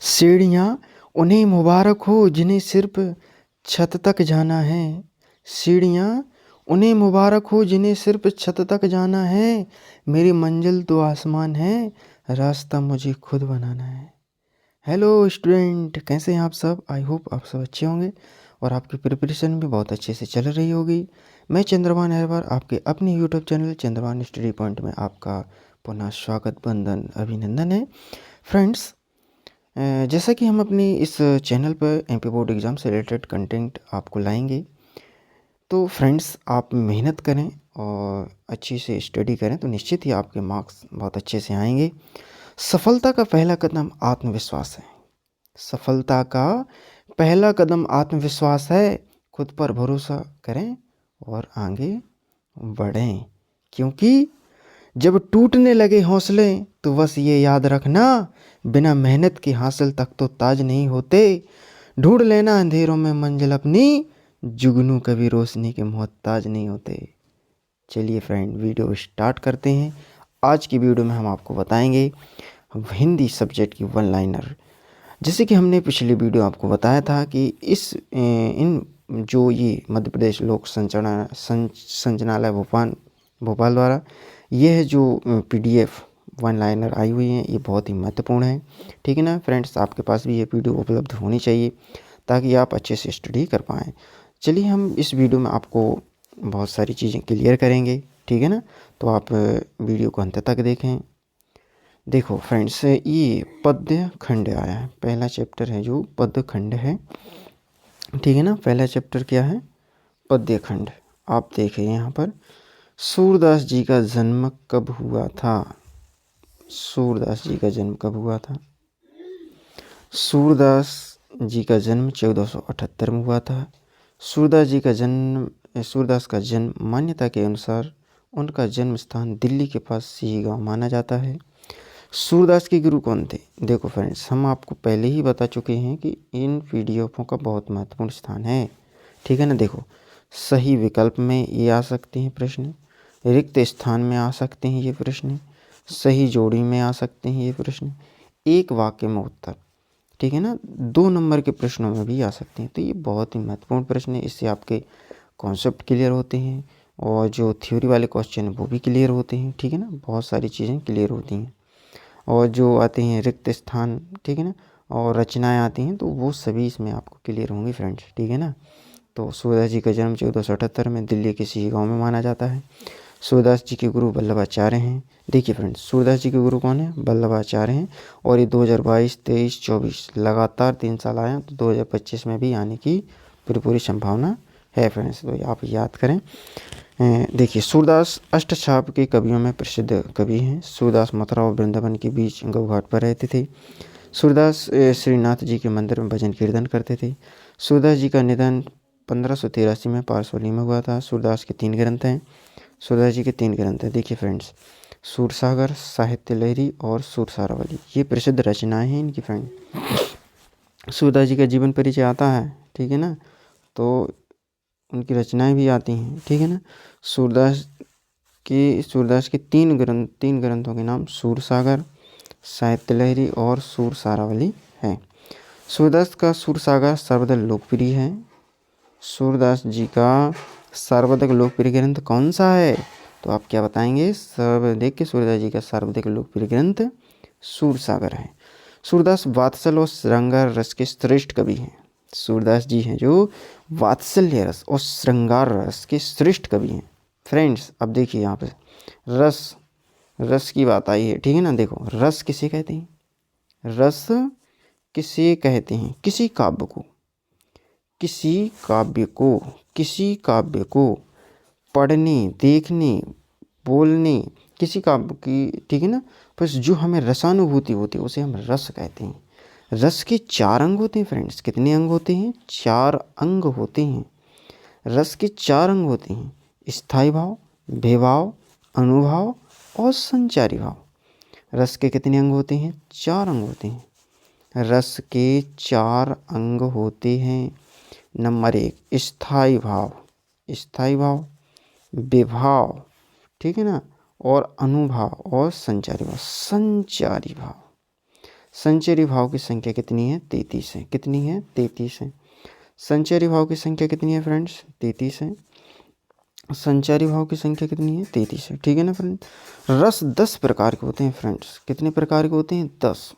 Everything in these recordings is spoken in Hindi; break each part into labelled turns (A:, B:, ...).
A: सीढ़ियाँ उन्हें मुबारक हो जिन्हें सिर्फ छत तक जाना है। सीढ़ियाँ उन्हें मुबारक हो जिन्हें सिर्फ छत तक जाना है। मेरी मंजिल तो आसमान है, रास्ता मुझे खुद बनाना है। हेलो स्टूडेंट, कैसे हैं आप सब? आई होप आप सब अच्छे होंगे और आपकी प्रिपरेशन भी बहुत अच्छे से चल रही होगी। मैं चंद्रभान अहरवार आपके अपने YouTube channel Chandrabhan study point में आपका पुनः स्वागत, वंदन, अभिनंदन है। फ्रेंड्स, जैसा कि हम अपनी इस चैनल पर एमपी बोर्ड एग्ज़ाम से रिलेटेड कंटेंट आपको लाएंगे, तो फ्रेंड्स आप मेहनत करें और अच्छी से स्टडी करें तो निश्चित ही आपके मार्क्स बहुत अच्छे से आएंगे। सफलता का पहला कदम आत्मविश्वास है। सफलता का पहला कदम आत्मविश्वास है। खुद पर भरोसा करें और आगे बढ़ें, क्योंकि जब टूटने लगे हौसले तो बस ये याद रखना, बिना मेहनत के हासिल तक तो ताज नहीं होते। ढूंढ लेना अंधेरों में मंजिल अपनी, जुगनू कभी रोशनी के मोहताज नहीं होते। चलिए फ्रेंड, वीडियो स्टार्ट करते हैं। आज की वीडियो में हम आपको बताएंगे हिंदी सब्जेक्ट की वन लाइनर। जैसे कि हमने पिछली वीडियो आपको बताया था कि इन जो ये मध्य प्रदेश लोक संचालनालय भोपाल द्वारा यह जो पीडीएफ वन लाइनर आई हुई है, ये बहुत ही महत्वपूर्ण है। ठीक है ना फ्रेंड्स, आपके पास भी ये वीडियो उपलब्ध होनी चाहिए ताकि आप अच्छे से स्टडी कर पाएँ। चलिए हम इस वीडियो में आपको बहुत सारी चीज़ें क्लियर करेंगे, ठीक है ना। तो आप वीडियो को अंत तक देखें। देखो फ्रेंड्स, ये पद्य खंड आया है, पहला चैप्टर है जो पद्य खंड है, ठीक है ना। पहला चैप्टर क्या है? पद्य खंड। आप देखें यहाँ पर, सूरदास जी का जन्म कब हुआ था? सूरदास जी का जन्म कब हुआ था? सूरदास जी का जन्म 1478 में हुआ था। सूरदास का जन्म मान्यता के अनुसार उनका जन्म स्थान दिल्ली के पास सिही गाँव माना जाता है। सूरदास के गुरु कौन थे? देखो फ्रेंड्स, हम आपको पहले ही बता चुके हैं कि इन पीडीएफों का बहुत महत्वपूर्ण स्थान है, ठीक है ना। देखो, सही विकल्प में ये आ सकते हैं प्रश्न, रिक्त स्थान में आ सकते हैं ये प्रश्न, सही जोड़ी में आ सकते हैं ये प्रश्न, एक वाक्य में उत्तर, ठीक है ना। 2 नंबर के प्रश्नों में भी आ सकते हैं। तो ये बहुत ही महत्वपूर्ण प्रश्न है। इससे आपके कॉन्सेप्ट क्लियर होते हैं और जो थ्योरी वाले क्वेश्चन हैं वो भी क्लियर होते हैं, ठीक है ना। बहुत सारी चीज़ें क्लियर होती हैं। और जो आते हैं रिक्त स्थान, ठीक है ना, और रचनाएं आती हैं, तो वो सभी इसमें आपको क्लियर होंगी फ्रेंड्स, ठीक है ना। तो सूरदास जी का जन्म 1478 में दिल्ली के सिही गाँव में माना जाता है। सूरदास जी के गुरु वल्लभाचार्य हैं। देखिए फ्रेंड्स, सूरदास जी के गुरु कौन है? वल्लभाचार्य हैं। और ये 2022, 23, 24 लगातार 3 साल आए हैं, तो 2025 में भी आने की पूरी संभावना है फ्रेंड्स। तो आप याद करें। देखिए, सूरदास अष्टछाप के कवियों में प्रसिद्ध कवि हैं। सूरदास मथुरा और वृंदावन के बीच गौघाट पर रहते थे। सूरदास श्रीनाथ जी के मंदिर में भजन कीर्तन करते थे। सूरदास जी का निधन 1583 में पारसौली में हुआ था। सूरदास के 3 ग्रंथ हैं। सूरदास जी के 3 ग्रंथ हैं। देखिए फ्रेंड्स, सूरसागर, साहित्य लहरी और सूरसारावली, ये प्रसिद्ध रचनाएं हैं इनकी फ्रेंड। सूरदास जी का जीवन परिचय आता है, ठीक है ना, तो उनकी रचनाएं भी आती हैं, ठीक है ना। सूरदास के 3 ग्रंथों के नाम सूरसागर, साहित्य लहरी और सूरसारावली है। सूरदास का सूरसागर सर्वाधिक लोकप्रिय है। सूरदास जी का सर्वाधिक लोकप्रिय ग्रंथ कौन सा है? तो आप क्या बताएंगे? सूरदास जी का सर्वाधिक लोकप्रिय ग्रंथ सूरसागर है। सूरदास वात्सल और श्रृंगार रस के श्रेष्ठ कवि हैं। सूरदास जी हैं जो वात्सल्य रस और श्रृंगार रस के श्रेष्ठ कवि हैं फ्रेंड्स। अब देखिए यहाँ पे रस की बात आई है, ठीक है ना। देखो, रस किसे कहते हैं? रस किसे कहते हैं? किसी काव्य को पढ़ने, देखने, बोलने, किसी काव्य की, ठीक है ना, बस जो हमें रसानुभूति होती है उसे हम रस कहते हैं। रस के 4 अंग होते हैं फ्रेंड्स। कितने अंग होते हैं? 4 अंग होते हैं। रस के 4 अंग होते हैं: स्थायी भाव, भेभाव, अनुभाव और संचारी भाव। रस के कितने अंग होते हैं? 4 अंग होते हैं। रस के 4 अंग होते हैं। नंबर 1 स्थायी भाव, विभाव, ठीक है ना, और अनुभाव और संचारी भाव। संचरी भाव की संख्या कितनी है? 33 है। कितनी है? 33 है। संचरी भाव की संख्या कितनी है फ्रेंड्स? 33 है। संचारी भाव की संख्या कितनी है? 33 है। ठीक है ना फ्रेंड। रस 10 प्रकार के होते हैं फ्रेंड्स। कितने प्रकार के होते हैं? 10।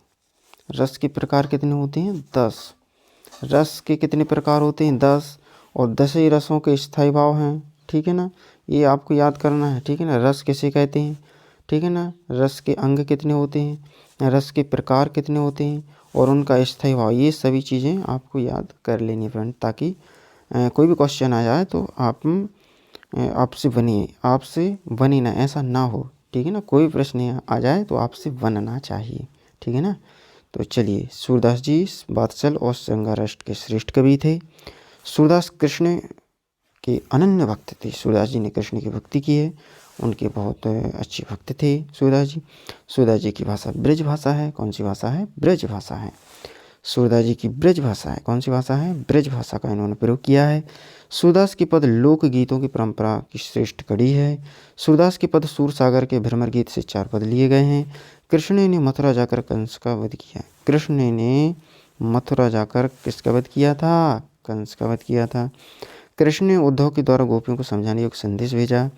A: रस के प्रकार कितने होते हैं? 10। रस के कितने प्रकार होते हैं? 10। और 10 ही रसों के स्थायी भाव हैं। ठीक है ना, ये आपको याद करना है। ठीक है ना, रस किसे कहते हैं? ठीक है ना, रस के अंग कितने होते हैं, रस के प्रकार कितने होते हैं और उनका स्थायी भाव, ये सभी चीज़ें आपको याद कर लेनी फ्रेंड, ताकि कोई भी क्वेश्चन आ जाए तो आपसे बने ना, ऐसा ना हो। ठीक है ना, कोई प्रश्न आ जाए तो आपसे बनना चाहिए। ठीक है ना। तो चलिए, सूरदास जी वात्सल और श्रृंगारष्ट के श्रेष्ठ कवि थे। सूरदास कृष्ण के अनन्य भक्त थे। सूरदास जी ने कृष्ण की भक्ति की है, उनके बहुत अच्छे भक्त थे सूरदास जी। सूरदास जी की भाषा ब्रज भाषा है। कौन सी भाषा है? ब्रज भाषा है। सूरदास जी की ब्रज भाषा है। कौन सी भाषा है? ब्रज भाषा का इन्होंने प्रयोग किया है। सूरदास की पद लोक गीतों की परंपरा की श्रेष्ठ कड़ी है। सूरदास के पद सूर सागर के भ्रमर गीत से 4 पद लिए गए हैं। कृष्ण ने मथुरा जाकर कंस का वध किया। कृष्ण ने मथुरा जाकर किसका वध किया था? कंस का वध किया था। कृष्ण ने उद्धव के द्वारा गोपियों को समझाने योग संदेश भेजा।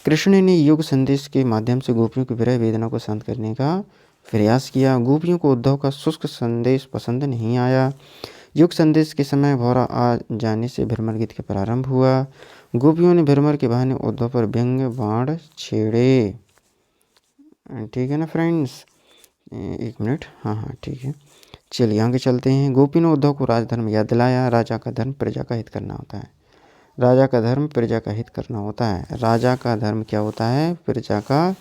A: कृष्ण ने योग संदेश के माध्यम से गोपियों की विरह वेदना को शांत करने का प्रयास किया। गोपियों को उद्धव का शुष्क संदेश पसंद नहीं आया। युग संदेश के समय भौरा आ जाने से भ्रमर गीत का प्रारंभ हुआ। गोपियों ने भ्रमर के बहाने उद्धव पर व्यंग्य बाण छेड़े। ठीक है ना फ्रेंड्स, एक मिनट, हाँ ठीक है। चलिए आगे चलते हैं। गोपी ने उद्धव को राजधर्म याद दिलाया। राजा का धर्म प्रजा का हित करना होता है। राजा का धर्म प्रजा का हित करना होता है। राजा का धर्म क्या होता है? प्रजा का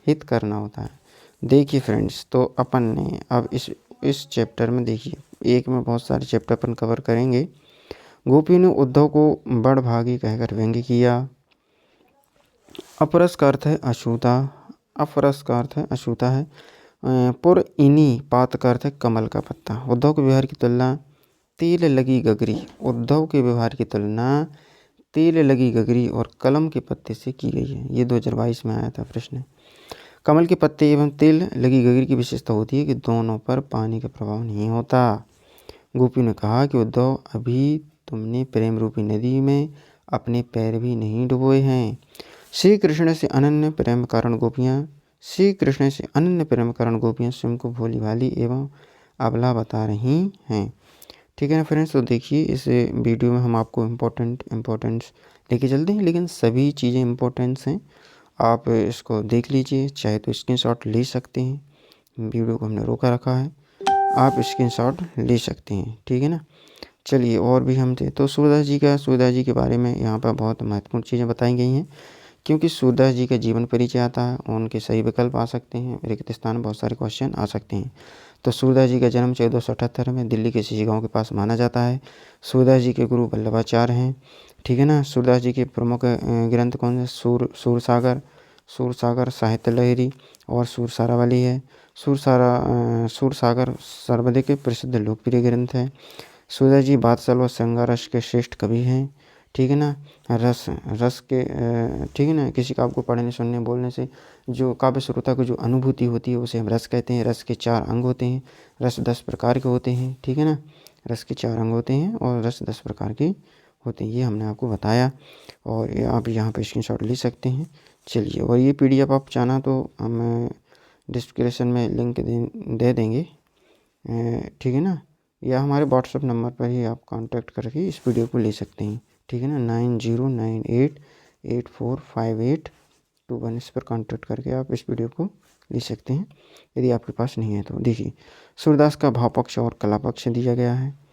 A: हित करना होता है। देखिए फ्रेंड्स, तो अपन ने अब इस चैप्टर में देखिए, एक में बहुत सारे चैप्टर अपन कवर करेंगे। गोपी ने उद्धव को बड़भागी कहकर व्यंग्य किया। अपरस का अर्थ है अछूता। अपरस का अर्थ है अछूता है। पुर इनी पात का अर्थ है कमल का पत्ता। उद्धव के व्यवहार की तुलना तेल लगी गगरी। उद्धव के व्यवहार की तुलना तेल लगी गगरी और कलम के पत्ते से की गई है। ये 2022 में आया था प्रश्न। कमल के पत्ते एवं तेल लगी गगरी की विशेषता होती है कि दोनों पर पानी का प्रभाव नहीं होता। गोपी ने कहा कि उद्धव, अभी तुमने प्रेम रूपी नदी में अपने पैर भी नहीं डुबोए हैं। श्री कृष्ण से अनन्य प्रेम कारण गोपियाँ स्वयं को भोली भाली एवं अबला बता रही हैं। ठीक है ना फ्रेंड्स, तो देखिए इस वीडियो में हम आपको इम्पोर्टेंस लेके चलते हैं, लेकिन सभी चीज़ें इम्पोर्टेंस हैं। आप इसको देख लीजिए, चाहे तो स्क्रीनशॉट ले सकते हैं। वीडियो को हमने रोका रखा है, आप स्क्रीनशॉट ले सकते हैं। ठीक है ना। चलिए, और भी हम थे तो सूरदास जी के बारे में यहाँ पर बहुत महत्वपूर्ण चीज़ें बताई गई हैं, क्योंकि सूरदास जी का जीवन परिचय आता है, उनके सही विकल्प आ सकते हैं, रिक्त स्थान में बहुत सारे क्वेश्चन आ सकते हैं। तो सूरदास जी का जन्म 1478 में दिल्ली के सीसी गाँव के पास माना जाता है। सूरदास जी के गुरु वल्लभाचार्य हैं। ठीक है ना। सूरदास जी के प्रमुख ग्रंथ कौन से? सूरसागर साहित्य लहरी और सूरसारावली है। सूरसागर सर्वाधिक प्रसिद्ध लोकप्रिय ग्रंथ है। सूरदास जी वात्सल व श्रृंगारस के श्रेष्ठ कवि हैं। ठीक है ना। रस के ठीक है ना, किसी काव्य को पढ़ने, सुनने, बोलने से जो काव्य श्रोता को जो अनुभूति होती है उसे हम रस कहते हैं। रस के 4 अंग होते हैं। रस 10 प्रकार के होते हैं। ठीक है ना, रस के 4 अंग होते हैं और रस 10 प्रकार के होते हैं, ये हमने आपको बताया और आप यहाँ पे स्क्रीनशॉट ले सकते हैं। चलिए, और ये PDF आप चाहना तो हम डिस्क्रिप्शन में लिंक दे देंगे। ठीक है ना, या हमारे व्हाट्सएप नंबर पर ही आप कांटेक्ट करके इस वीडियो को ले सकते हैं। ठीक है ना, 9098845821 इस पर कांटेक्ट करके आप इस वीडियो को ले सकते हैं, यदि आपके पास नहीं है तो। देखिए, सूरदास का भाव पक्ष और कला पक्ष दिया गया है।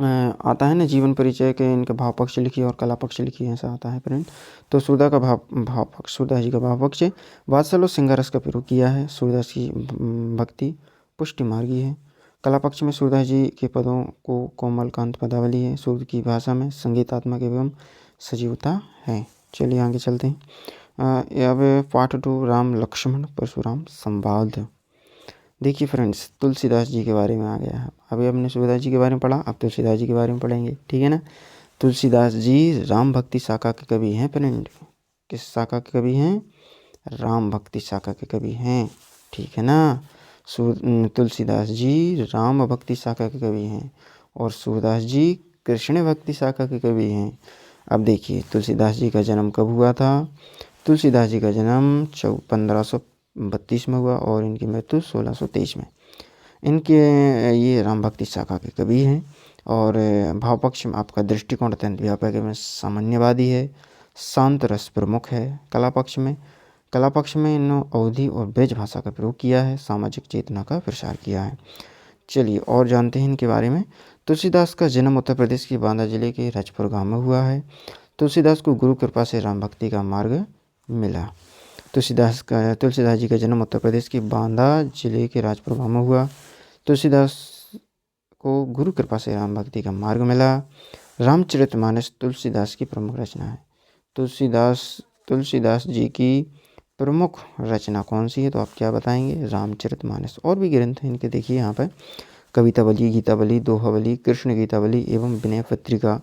A: आता है ना जीवन परिचय के, इनका भाव पक्ष लिखिए और कला पक्ष लिखिए, ऐसा आता है फ्रेंड। तो सूरदास जी का भाव पक्ष वात्सल और श्रृंगारस का प्रयोग किया है। सूरदास की भक्ति पुष्टि मार्गी है। कला पक्ष में सूरदास जी के पदों को कोमलकांत पदावली है। सूर्य की भाषा में संगीतात्मक एवं सजीवता है। चलिए आगे चलते हैं। अब पार्ट 2, राम लक्ष्मण परशुराम संवाद। देखिए फ्रेंड्स, तुलसीदास जी के बारे में आ गया है। अभी हमने सूरदास जी के बारे में पढ़ा, अब तुलसीदास जी के बारे में पढ़ेंगे। ठीक है ना। तुलसीदास जी राम भक्ति शाखा के कवि हैं फ्रेंड। किस शाखा के कवि हैं? राम भक्ति शाखा के कवि हैं। ठीक है ना। तुलसीदास जी राम भक्ति शाखा के कवि हैं और सूरदास जी कृष्ण भक्ति शाखा के कवि हैं। अब देखिए तुलसीदास जी का जन्म कब हुआ था। तुलसीदास जी का जन्म 1532 में हुआ और इनकी मृत्यु 1623 में। इनके ये राम भक्ति शाखा के कवि हैं और भाव पक्ष में आपका दृष्टिकोण अत्यंत व्यापक है, सामान्यवादी है, शांत रस प्रमुख है। कला पक्ष में इन्होंने अवधी और ब्रज भाषा का प्रयोग किया है, सामाजिक चेतना का प्रसार किया है। चलिए और जानते हैं इनके बारे में। तुलसीदास का जन्म उत्तर प्रदेश के बांदा जिले के राजपुर गांव में हुआ है। तुलसीदास को गुरु कृपा से राम भक्ति का मार्ग मिला। तुलसीदास जी का जन्म उत्तर प्रदेश के बांदा जिले के राजपुर गांव में हुआ। तुलसीदास को गुरु कृपा से राम भक्ति का मार्ग मिला। रामचरितमानस तुलसीदास की प्रमुख रचना है। तुलसीदास जी की प्रमुख रचना कौन सी है, तो आप क्या बताएंगे? रामचरितमानस। और भी ग्रंथ हैं इनके, देखिए यहाँ पर कवितावली, गीतावली, दोहावली, कृष्ण गीतावली एवं विनय पत्रिका,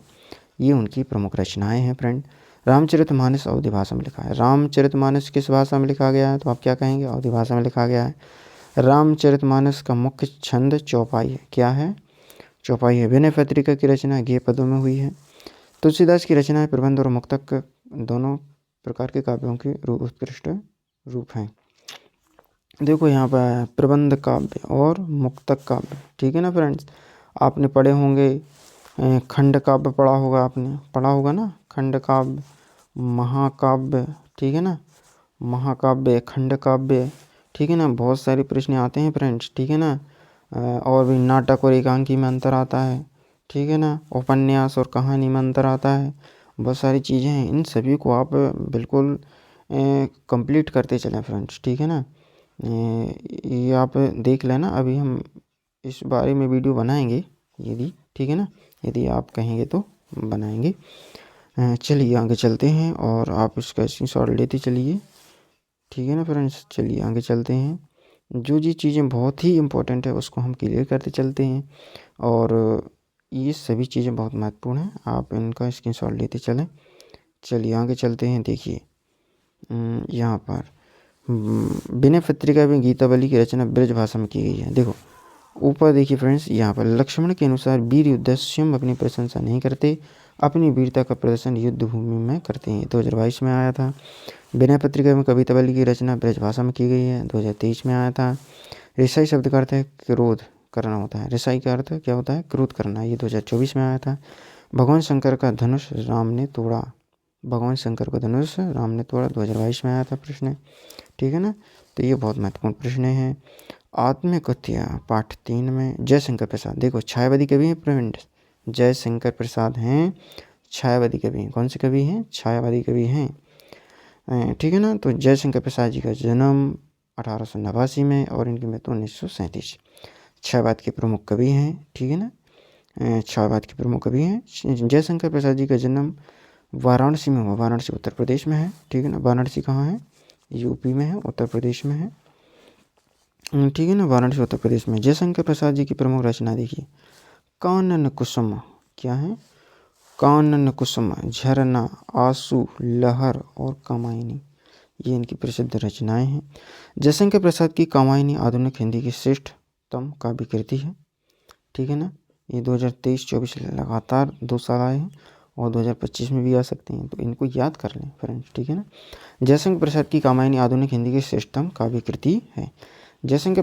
A: ये उनकी प्रमुख रचनाएं हैं फ्रेंड। रामचरितमानस अवधी भाषा में लिखा है। रामचरितमानस किस भाषा में लिखा गया है, तो आप क्या कहेंगे? अवधी भाषा में लिखा गया है। रामचरितमानस का मुख्य छंद चौपाई है। क्या है? चौपाई है। विनय पत्रिका की रचना गेय पदों में हुई है। तुलसीदास की रचनाएं प्रबंध और मुक्तक दोनों प्रकार के काव्यों के उत्कृष्ट रूप हैं। देखो यहाँ पर प्रबंध काव्य और मुक्तक काव्य, ठीक है ना फ्रेंड्स। आपने पढ़े होंगे, खंड काव्य पढ़ा होगा ना, खंड काव्य, महाकाव्य, ठीक है ना, महाकाव्य, खंड काव्य, ठीक है ना। बहुत सारे प्रश्न आते हैं फ्रेंड्स, ठीक है ना। और भी नाटक और एकांकी में अंतर आता है, ठीक है ना। उपन्यास और कहानी में अंतर आता है। बहुत सारी चीज़ें हैं, इन सभी को आप बिल्कुल कंप्लीट करते चलें फ्रेंड्स, ठीक है ना। ये आप देख लेना, अभी हम इस बारे में वीडियो बनाएंगे यदि, ठीक है ना, यदि आप कहेंगे तो बनाएंगे। चलिए आगे चलते हैं और आप इसका स्क्रीनशॉट लेते चलिए, ठीक है ना फ्रेंड्स। चलिए आगे चलते हैं। जो चीज़ें बहुत ही इम्पोर्टेंट है उसको हम क्लियर करते चलते हैं और ये सभी चीज़ें बहुत महत्वपूर्ण हैं, आप इनका स्क्रीनशॉट लेते चलें। चलिए आगे चलते हैं। देखिए यहाँ पर विनय पत्रिका में गीतावली की रचना ब्रज भाषा में की गई है। देखो ऊपर देखिए फ्रेंड्स, यहाँ पर लक्ष्मण के अनुसार वीर योद्धा स्वयं अपनी प्रशंसा नहीं करते, अपनी वीरता का प्रदर्शन युद्ध भूमि में करते हैं। 2022 में आया था। विनय पत्रिका में कवितावली की रचना ब्रज भाषा में की गई है, 2023 में आया था। रिसाई शब्द का अर्थ है क्रोध करना होता है। रिसाई का अर्थ क्या होता है? क्रोध करना। ये 2024 में आया था। भगवान शंकर का धनुष राम ने तोड़ा, 2022 में आया था प्रश्न, ठीक है ना। तो ये बहुत महत्वपूर्ण प्रश्न है। आत्मकथ्य पाठ 3 में जयशंकर प्रसाद, देखो छायावादी कवि हैं फ्रेंड्स, जयशंकर प्रसाद हैं छायावादी कवि। कौन से कवि हैं? छायावादी कवि हैं, ठीक है ना। तो जयशंकर प्रसाद जी का जन्म 1889 में और इनकी मृत्यु 1937। छायावाद के प्रमुख कवि हैं, ठीक है ना, छायावाद के प्रमुख कवि हैं। जयशंकर प्रसाद जी का जन्म वाराणसी में हुआ। वाराणसी उत्तर प्रदेश में है, ठीक है ना। वाराणसी कहाँ है? यूपी में है, उत्तर प्रदेश में है, ठीक है ना। वाराणसी उत्तर प्रदेश में। जयशंकर प्रसाद जी की प्रमुख रचना देखिए, कानन कुसुम, क्या है? कानन कुसुम, झरना, आंसू, लहर और कामायनी, ये इनकी प्रसिद्ध रचनाएं हैं। जयशंकर प्रसाद की कामायनी आधुनिक हिंदी की श्रेष्ठतम काव्य कृति है, ठीक है ना। ये 2023-24 लगातार 2 साल आए हैं और 2025 में भी आ सकते हैं, तो इनको याद कर लें फ्रेंड्स, ठीक है ना। जयशंकर प्रसाद की कामायनी आधुनिक हिंदी की श्रेष्ठतम काव्य कृति है। जयशंकर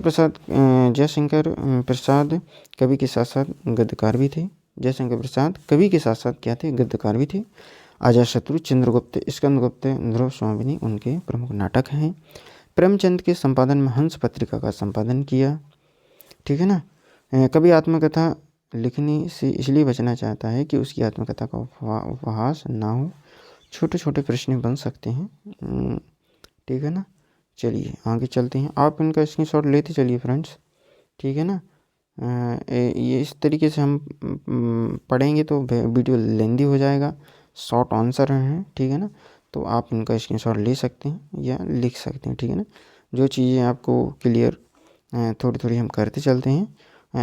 A: प्रसाद कवि के साथ साथ गद्यकार भी थे। जयशंकर प्रसाद कवि के साथ साथ क्या थे? गद्यकार भी थे। अजातशत्रु, चंद्रगुप्त, स्कंदगुप्त, ध्रुव स्वामिनी उनके प्रमुख नाटक हैं। प्रेमचंद के संपादन में हंस पत्रिका का संपादन किया, ठीक है ना। कवि आत्मकथा लिखने से इसलिए बचना चाहता है कि उसकी आत्मकथा का उपहास ना हो, छोटे छोटे प्रश्न बन सकते हैं, ठीक है ना। चलिए आगे चलते हैं, आप इनका स्क्रीनशॉट लेते चलिए फ्रेंड्स, ठीक है ना। ये इस तरीके से हम पढ़ेंगे तो वीडियो लेंदी हो जाएगा, शॉर्ट आंसर हैं, ठीक है ना। तो आप इनका स्क्रीनशॉट ले सकते हैं या लिख सकते हैं, ठीक है ना। जो चीज़ें आपको क्लियर थोड़ी थोड़ी हम करते चलते हैं।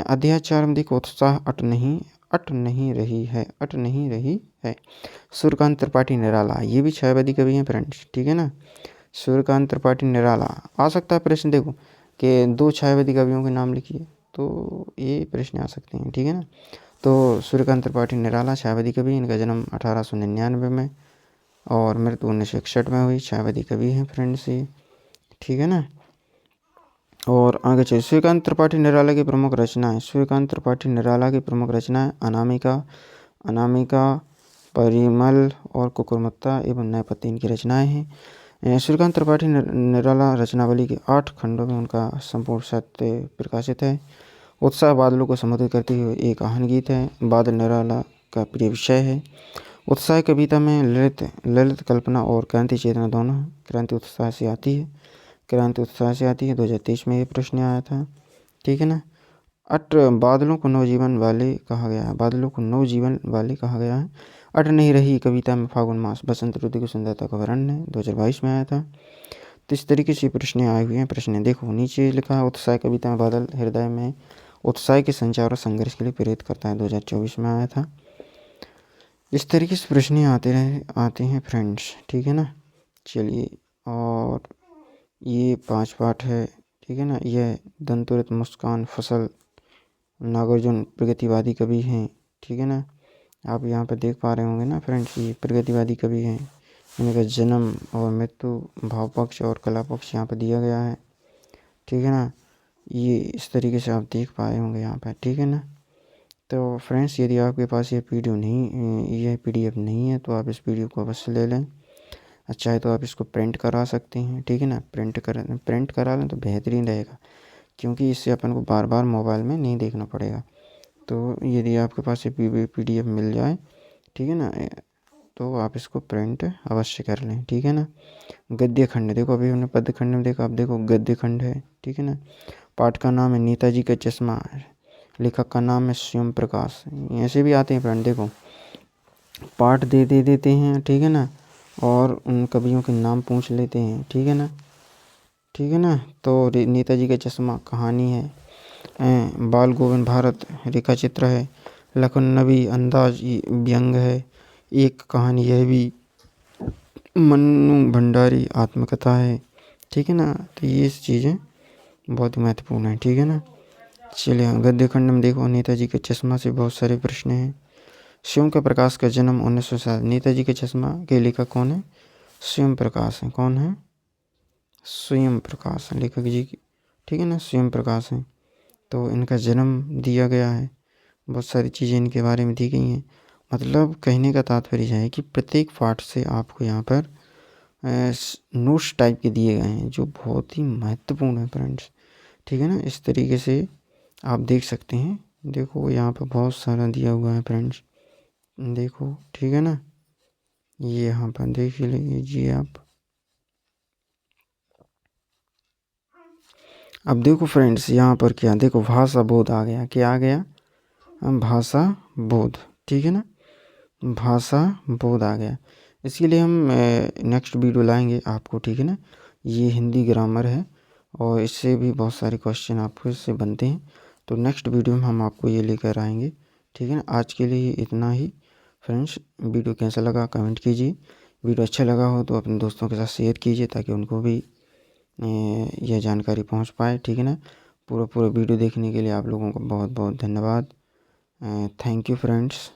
A: अध्याय 4 में देखो, उत्साह अट नहीं रही है। सूर्यकांत त्रिपाठी निराला, ये भी छायावादी कवि हैं फ्रेंड्स, ठीक है ना। सूर्यकांत त्रिपाठी निराला आ सकता है प्रश्न। देखो कि 2 छायावादी कवियों के नाम लिखिए, तो ये प्रश्न आ सकते हैं, ठीक है ना। तो सूर्यकांत त्रिपाठी निराला छायावादी कवि, इनका जन्म 1899 में और मृत्यु 1961 में हुई। छायावादी कवि हैं फ्रेंड्स ये, ठीक है ना। और आगे चलिए, सूर्यकांत त्रिपाठी निराला की प्रमुख रचनाएं। सूर्यकांत त्रिपाठी निराला की प्रमुख रचनाएं अनामिका, अनामिका, परिमल और कुकुरमुत्ता एवं नयपति इनकी रचनाएं हैं। सूर्यकांत त्रिपाठी निराला रचनावली के 8 खंडों में उनका संपूर्ण साहित्य प्रकाशित है। उत्साह बादलों को संबोधित करते हुए एक आह्वान गीत है, बादल निराला का प्रिय विषय है। उत्साह कविता में ललित कल्पना और क्रांति चेतना दोनों है। क्रांति उत्साह से आती है, क्रांति उत्साह से आती है। 2023 में ये प्रश्न आया था, ठीक है ना। बादलों को नवजीवन वाले कहा गया है, बादलों को नवजीवन वाले कहा गया है। अट नहीं रही कविता में फागुन मास बसंत ऋतु की सुंदरता का वर्णन है, 2022 में आया था। तो इस तरीके से प्रश्न आए हुए हैं। प्रश्न देखो, नीचे लिखा है उत्साह कविता में बादल हृदय में उत्साह के संचार और संघर्ष के लिए प्रेरित करता है, 2024 में आया था। इस तरीके से प्रश्न आते हैं फ्रेंड्स, ठीक है ना। चलिए, और ये 5 पाठ है, ठीक है ना। यह दंतुरित, मुस्कान, फसल, नागार्जुन प्रगतिवादी कवि हैं, ठीक है ना। आप यहाँ पर देख पा रहे होंगे ना फ्रेंड्स, ये प्रगतिवादी कवि हैं। इनका जन्म और मृत्यु, भाव पक्ष और कला पक्ष यहाँ पर दिया गया है, ठीक है ना। ये इस तरीके से आप देख पाए होंगे यहाँ पर, ठीक है ना। तो फ्रेंड्स, यदि आपके पास ये PDF नहीं है तो आप इस PDF को अवश्य ले लें। अच्छा है तो आप इसको प्रिंट करा सकते हैं, ठीक है ना। प्रिंट करा लें तो बेहतरीन रहेगा, क्योंकि इससे अपन को बार बार मोबाइल में नहीं देखना पड़ेगा। तो यदि आपके पास ये PDF मिल जाए, ठीक है ना, तो आप इसको प्रिंट अवश्य कर लें, ठीक है ना। गद्य खंड देखो, अभी हमने पद्य खंड में देखा, आप देखो गद्य खंड है, ठीक है ना। पाठ का नाम है नेताजी का चश्मा, लेखक का नाम है स्वयं प्रकाश। ऐसे भी आते हैं फ्रेंड, देखो पाठ देते हैं, ठीक है ना, और उन कवियों के नाम पूछ लेते हैं, ठीक है ना, ठीक है ना। तो नेताजी का चश्मा कहानी है, बाल गोविंद भारत रेखा चित्र है, लखन नबी अंदाज व्यंग है, एक कहानी यह भी मन्नू भंडारी आत्मकथा है, ठीक है ना। तो ये चीज़ें बहुत महत्वपूर्ण है, ठीक है ना। चलिए, गद्य खंड में देखो, नेताजी के चश्मा से बहुत सारे प्रश्न हैं। स्वयं का प्रकाश का जन्म 1907। नेताजी के चश्मा के लेखक कौन है? स्वयं प्रकाश है। कौन है? स्वयं प्रकाश है लेखक जी की, ठीक है ना, स्वयं प्रकाश हैं। तो इनका जन्म दिया गया है, बहुत सारी चीज़ें इनके बारे में दी गई हैं। मतलब कहने का तात्पर्य है कि प्रत्येक पाठ से आपको यहाँ पर नोट्स टाइप के दिए गए हैं, जो बहुत ही महत्वपूर्ण है फ्रेंड्स, ठीक है ना। इस तरीके से आप देख सकते हैं, देखो यहाँ पर बहुत सारा दिया हुआ है फ्रेंड्स, देखो, ठीक है ना। ये यहाँ पर देख लीजिए आप। अब देखो फ्रेंड्स, यहाँ पर क्या देखो, भाषा बोध आ गया। क्या आ गया? भाषा बोध, ठीक है ना, भाषा बोध आ गया। इसके लिए हम नेक्स्ट वीडियो लाएंगे आपको, ठीक है ना। ये हिंदी ग्रामर है और इससे भी बहुत सारे क्वेश्चन आपको इससे बनते हैं। तो नेक्स्ट वीडियो में हम आपको ये लेकर आएंगे, ठीक है ना। आज के लिए इतना ही फ्रेंड्स। वीडियो कैसा लगा कमेंट कीजिए, वीडियो अच्छा लगा हो तो अपने दोस्तों के साथ शेयर कीजिए, ताकि उनको भी यह जानकारी पहुंच पाए, ठीक है ना। पूरा वीडियो देखने के लिए आप लोगों को बहुत बहुत धन्यवाद। Thank you friends.